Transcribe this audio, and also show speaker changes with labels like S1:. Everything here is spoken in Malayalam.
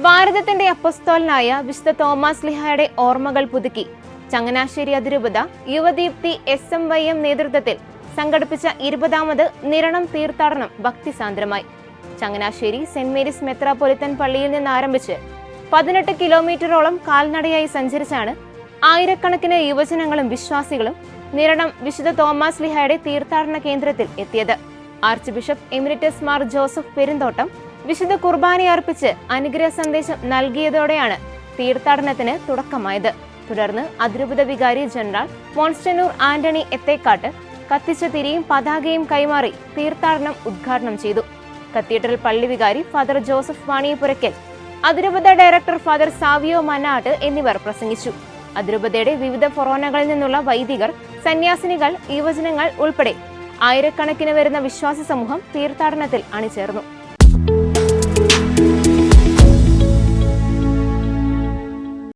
S1: ഭാരതത്തിന്റെ അപ്പസ്തോലനായ വിശുദ്ധ തോമസ് ലീഹായുടെ ഓർമ്മകൾ പുതുക്കി ചങ്ങനാശ്ശേരി അതിരൂപത യുവദീപ്തി SMYM നേതൃത്വത്തിൽ സംഘടിപ്പിച്ച 20ാമത് നിരണം തീർത്ഥാടനം ഭക്തിസാന്ദ്രമായി. ചങ്ങനാശ്ശേരി സെന്റ് മേരീസ് മെത്രാപ്പൊലിത്തൻ പള്ളിയിൽ നിന്ന് ആരംഭിച്ച് 18 കിലോമീറ്ററോളം കാൽനടയായി സഞ്ചരിച്ചാണ് ആയിരക്കണക്കിന് യുവജനങ്ങളും വിശ്വാസികളും നിരണം വിശുദ്ധ തോമസ് ലീഹായുടെ തീർത്ഥാടന കേന്ദ്രത്തിൽ എത്തിയത്. Arch bishop emeritus Mar Joseph Perumthottam വിശുദ്ധ കുർബാനയർപ്പിച്ച് അനുഗ്രഹ സന്ദേശം നൽകിയതോടെയാണ് തീർത്ഥാടനത്തിന് തുടക്കമായത്. തുടർന്ന് അതിരൂപത വികാരി ജനറൽ മോൺസ്റ്റനൂർ ആന്റണി എത്തേക്കാട്ട് കത്തിച്ച തിരിയും പതാകയും കൈമാറി തീർത്ഥാടനം ഉദ്ഘാടനം ചെയ്തു. കത്തീഡ്രൽ പള്ളി വികാരി ഫാദർ ജോസഫ് വാണിയപുരയ്ക്കൽ, അതിരൂപത ഡയറക്ടർ ഫാദർ സാവിയോ മനാട്ട് എന്നിവർ പ്രസംഗിച്ചു. അതിരൂപതയുടെ വിവിധ ഫൊറോനകളിൽ നിന്നുള്ള വൈദികർ, സന്യാസിനികൾ, യുവജനങ്ങൾ ഉൾപ്പെടെ ആയിരക്കണക്കിന് വരുന്ന വിശ്വാസ സമൂഹം തീർത്ഥാടനത്തിൽ അണിചേർന്നു.